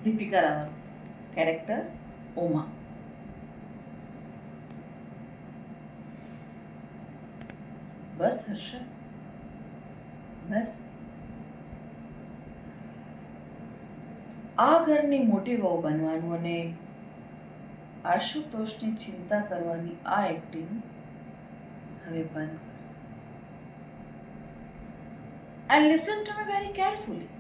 Deepika Raval, character Uma. બસ હર્ષ, બસ. આ ઘરની મોટી વહુ બનવાનું અને આશુતોષની ચિંતા કરવાની આ એક્ટિંગ હવે બંધ કર. And listen to me very carefully.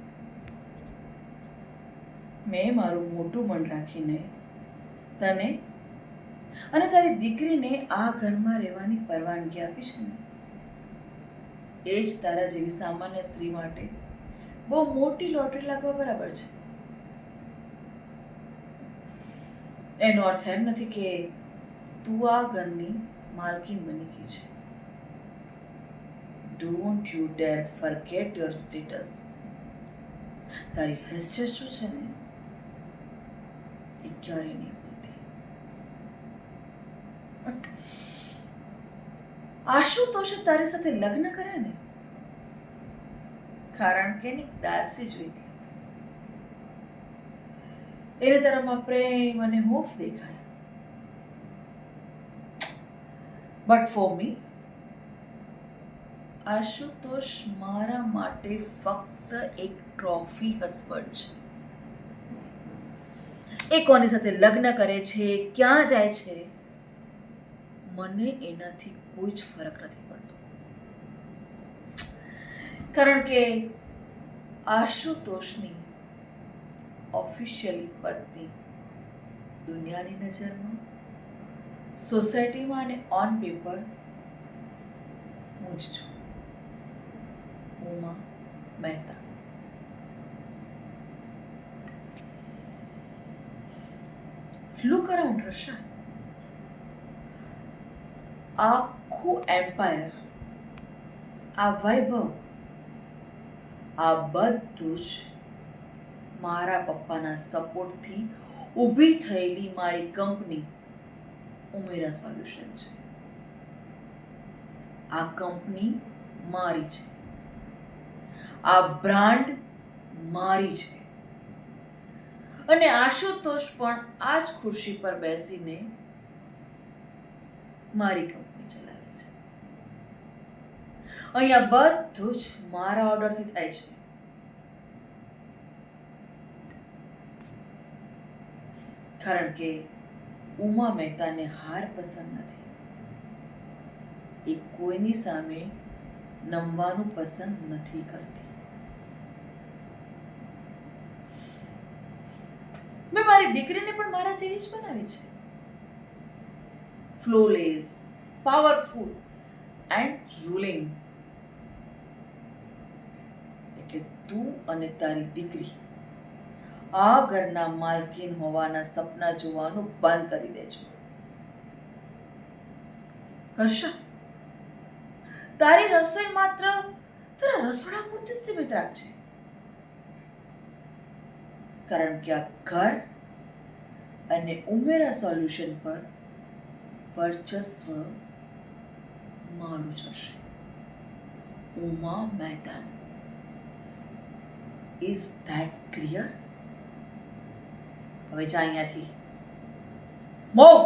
મેં મારું મોટું મન રાખીને તને અને તારી દીકરીને આ ઘરમાં રહેવાની પરવાનગી આપી છે ને, એ જ તારા જેવી સામાન્ય સ્ત્રી માટે બહુ મોટી લોટરી લાગવા બરાબર છે. એનો અર્થ એમ નથી કે તું આ ઘરની માલકીન બની ગઈ છે. Don't you dare forget your status. તારી હેસિયત શું છે ને એ ક્યારેય નહીં ભૂલતી. આશુતોષે તારી સાથે લગ્ન કર્યા ને કારણ કે એની દાસી જોઈતી. એને તારામાં પ્રેમ અને હોફ દેખાય. બટ ફોર મી, આશુતોષ મારા માટે ફક્ત એક ટ્રોફી હસબન્ડ છે. એ કોની સાથે લગ્ન કરે છે, ક્યાં જાય છે, મને એનાથી કોઈ જ ફરક નથી પડતો. કારણ કે આશુતોષની ઓફિશિયલી પત્ની દુનિયાની નજરમાં, સોસાયટીમાં અને ઓન પેપર હું જ છું, ઉમા મહેતા. Look around Harsha. આખું એમ્પાયર, આ વૈભવ, આ બધું જ મારા પપ્પાના સપોર્ટથી ઊભી થયેલી મારી કંપની ઉમેરા સોલ્યુશન છે. આ કંપની મારી છે, આ બ્રાન્ડ મારી છે, અને આશુતોષ પણ આ જ ખુરશી પર બેસીને મારી કંપની ચલાવે છે. અહીંયા બધું જ મારા ઓર્ડરથી થાય છે. કારણ કે ઉમા મહેતાને હાર પસંદ નથી. એ કોઈની સામે નમવાનું પસંદ નથી કરતી. મેં મારી દીકરીને પણ મારા જેવી જ બનાવી છે. Flawless, powerful and ruling. એટલે તું અને તારી દીકરી આ ઘરના માલકીન હોવાના સપના જોવાનું બંધ કરી દેજો. હર્ષા, તારી રસોઈ માત્ર તારા રસોડા પૂરતી સીમિત રાખજે. કારણ કે આ ઘર અને ઉમેરા સોલ્યુશન પર વર્ચસ્વ મારું જ હશે, ઉમા મહેતાનું. Is that clear? હવે જા અહીંયાથી. મૂવ.